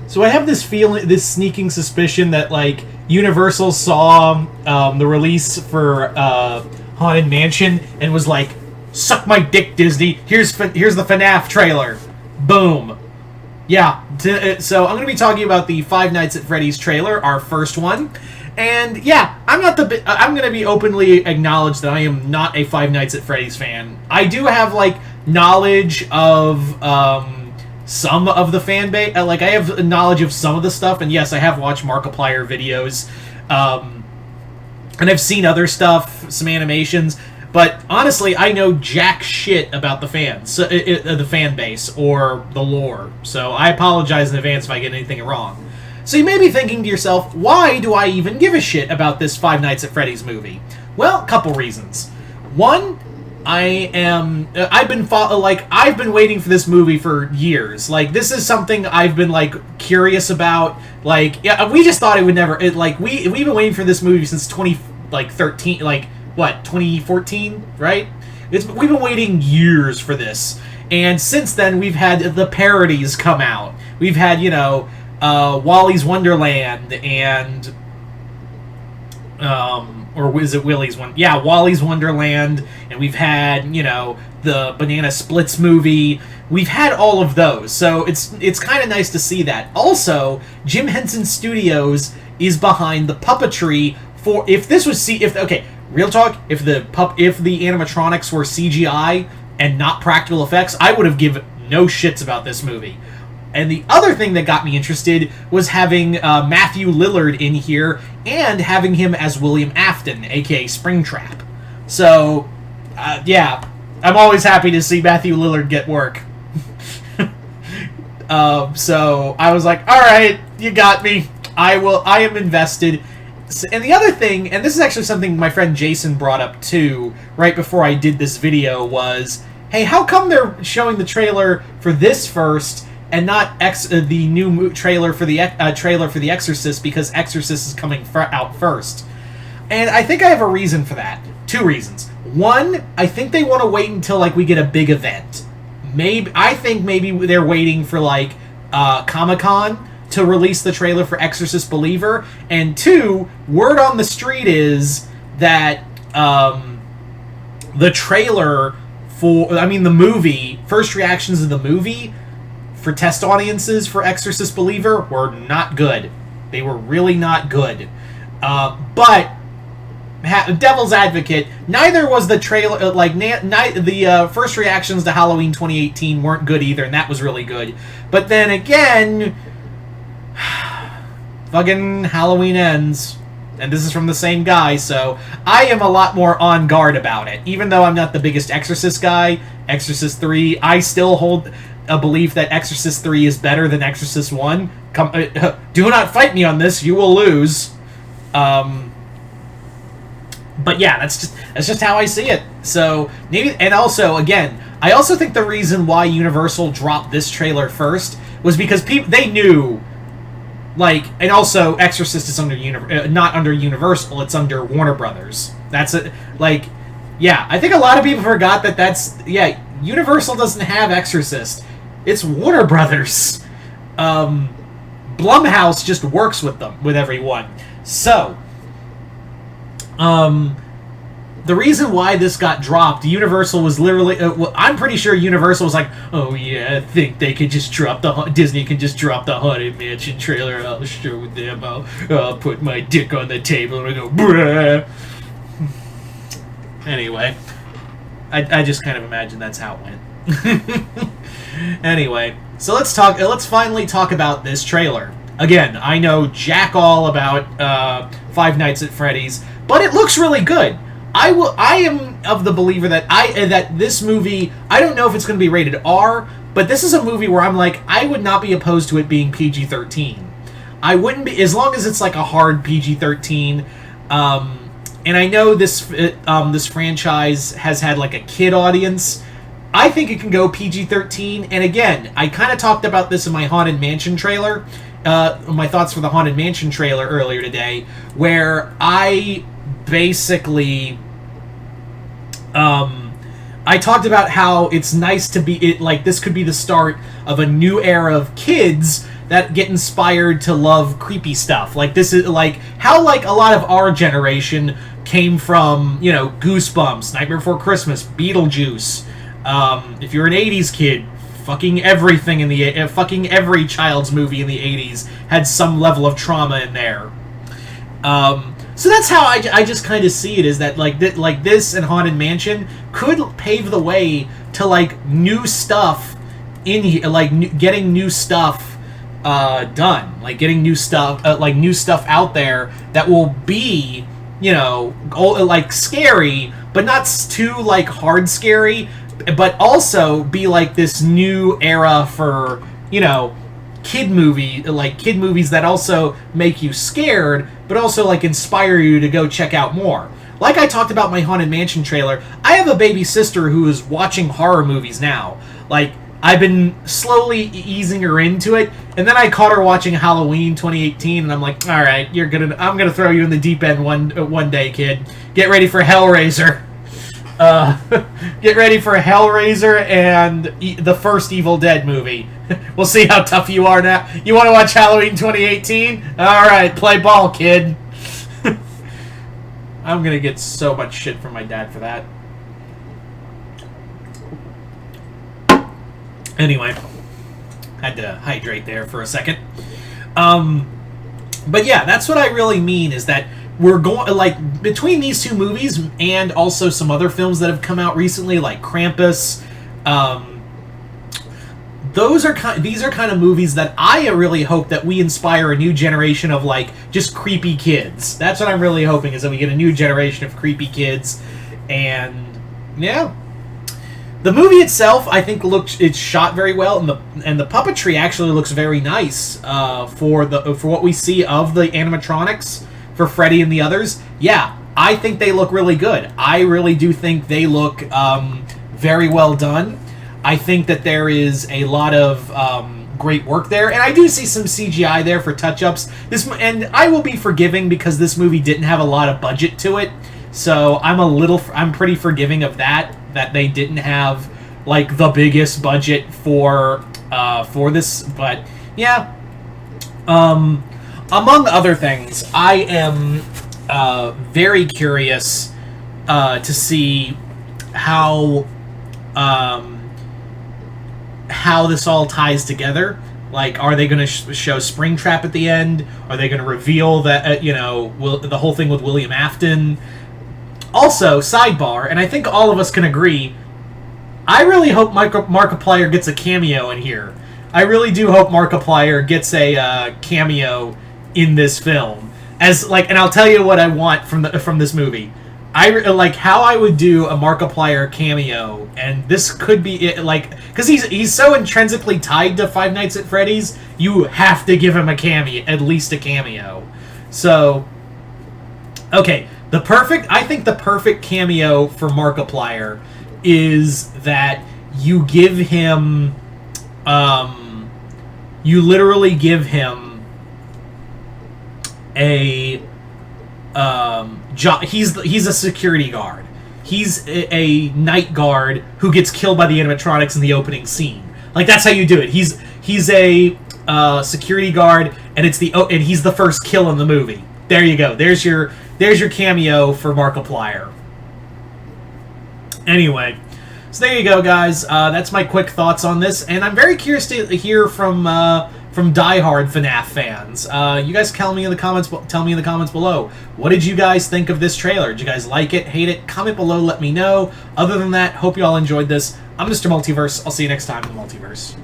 So I have this feeling, this sneaking suspicion that like Universal saw the release for Haunted Mansion and was like, "Suck my dick, Disney. Here's the FNAF trailer." Boom. Yeah. So I'm going to be talking about the Five Nights at Freddy's trailer, our first one. And yeah, I'm going to be openly acknowledge that I am not a Five Nights at Freddy's fan. I do have like knowledge of some of the fan base. Like, I have knowledge of some of the stuff, and yes, I have watched Markiplier videos, and I've seen other stuff, some animations. But honestly, I know jack shit about the fans, the fan base, or the lore. So I apologize in advance if I get anything wrong. So you may be thinking to yourself, why do I even give a shit about this Five Nights at Freddy's movie? Well, a couple reasons. One, I've been waiting for this movie for years. Like, this is something I've been like curious about. Like, yeah, we just thought it would never. We've been waiting for this movie since 2013. Like, what, 2014, right? We've been waiting years for this, and since then we've had the parodies come out. We've had, Wally's Wonderland and or is it Willy's one? Yeah, Wally's Wonderland, and we've had, the Banana Splits movie. We've had all of those, so it's kind of nice to see that. Also, Jim Henson Studios is behind the puppetry for, real talk, if the animatronics were CGI and not practical effects, I would have given no shits about this movie. And the other thing that got me interested was having Matthew Lillard in here and having him as William Afton, aka Springtrap. So, yeah, I'm always happy to see Matthew Lillard get work. So I was like, all right, you got me. I am invested. And the other thing, and this is actually something my friend Jason brought up too, right before I did this video, was, hey, how come they're showing the trailer for this first and not the new trailer for the Exorcist, because Exorcist is coming out first? And I think I have a reason for that. Two reasons. One, I think they want to wait until we get a big event. I think maybe they're waiting for Comic-Con to release the trailer for Exorcist Believer. And two, word on the street is that the trailer the movie, first reactions of the movie for test audiences for Exorcist Believer were not good. They were really not good. But devil's advocate, neither was the trailer. The first reactions to Halloween 2018 weren't good either, and that was really good. But then again, fucking Halloween Ends, and this is from the same guy, so I am a lot more on guard about it. Even though I'm not the biggest Exorcist guy, Exorcist 3, I still hold a belief that Exorcist 3 is better than Exorcist 1. Do not fight me on this, you will lose. But yeah, that's just how I see it. So maybe, and also, again, I also think the reason why Universal dropped this trailer first was because they knew, and also Exorcist is not under Universal, it's under Warner Brothers. That's it. Yeah, I think a lot of people forgot Universal doesn't have Exorcist. It's Warner Brothers. Blumhouse just works with everyone. So, the reason why this got dropped, Universal was literally, I'm pretty sure Universal was like, oh yeah, I think they could just Disney can just drop the Haunted Mansion trailer, I'll show them, I'll put my dick on the table and go, bruh. Anyway, I just kind of imagine that's how it went. Anyway, so let's finally talk about this trailer. Again, I know jack all about Five Nights at Freddy's, but it looks really good. I am of the believer that this movie, I don't know if it's going to be rated R, but this is a movie where I'm like, I would not be opposed to it being PG-13. I wouldn't be, as long as it's a hard PG-13. And I know this franchise has had a kid audience. I think it can go PG-13. And again, I kind of talked about this in my Haunted Mansion trailer, my thoughts for the Haunted Mansion trailer earlier today, where I basically I talked about how it's nice to be this could be the start of a new era of kids that get inspired to love creepy stuff. Like, this is like how like a lot of our generation came from, you know, Goosebumps, Nightmare Before Christmas, Beetlejuice. If you're an 80s kid, fucking everything in the fucking every child's movie in the 80s had some level of trauma in there. So that's how I just kind of see it, is that like this and Haunted Mansion could pave the way to like new stuff in here, like getting new stuff done, like getting new stuff new stuff out there that will be, you know, like scary, but not too like hard scary, but also be like this new era for, you know, kid movies that also make you scared, but also like inspire you to go check out more. Like I talked about my Haunted Mansion trailer, I have a baby sister who is watching horror movies now. Like, I've been slowly easing her into it, and then I caught her watching Halloween 2018, and I'm like, all right, I'm gonna throw you in the deep end one day, kid. Get ready for Hellraiser. Get ready for Hellraiser and the first Evil Dead movie. We'll see how tough you are now. You want to watch Halloween 2018? All right, play ball, kid. I'm gonna get so much shit from my dad for that. Anyway, had to hydrate there for a second. But yeah, that's what I really mean, is that we're going, like, between these two movies and also some other films that have come out recently, like Krampus, these are kind of movies that I really hope that we inspire a new generation of, like, just creepy kids. That's what I'm really hoping, is that we get a new generation of creepy kids. And yeah, the movie itself, I think, it's shot very well, and the puppetry actually looks very nice for what we see of the animatronics for Freddy and the others. Yeah, I think they look really good. I really do think they look very well done. I think that there is a lot of great work there, and I do see some CGI there for touch-ups. And I will be forgiving because this movie didn't have a lot of budget to it, so I'm pretty forgiving of that they didn't have like the biggest budget for this. But yeah, among other things, I am very curious to see how this all ties together. Like, are they going to show Springtrap at the end? Are they going to reveal that the whole thing with William Afton? Also, sidebar, and I think all of us can agree, I really hope Markiplier gets a cameo in here. I really do hope Markiplier gets a cameo in this film. And I'll tell you what I want from this movie. I like how I would do a Markiplier cameo, and this could be it, like, because he's so intrinsically tied to Five Nights at Freddy's, you have to give him a cameo, at least a cameo. So, okay. I think the perfect cameo for Markiplier is that you give him, you literally give him a, he's a security guard. He's a night guard who gets killed by the animatronics in the opening scene. Like, that's how you do it. He's a security guard, and and he's the first kill in the movie. There you go. There's your cameo for Markiplier. Anyway, so there you go, guys. That's my quick thoughts on this, and I'm very curious to hear from diehard FNAF fans. You guys tell me in the comments below. What did you guys think of this trailer? Did you guys like it, hate it? Comment below, let me know. Other than that, hope you all enjoyed this. I'm Mr. Multiverse. I'll see you next time in the Multiverse.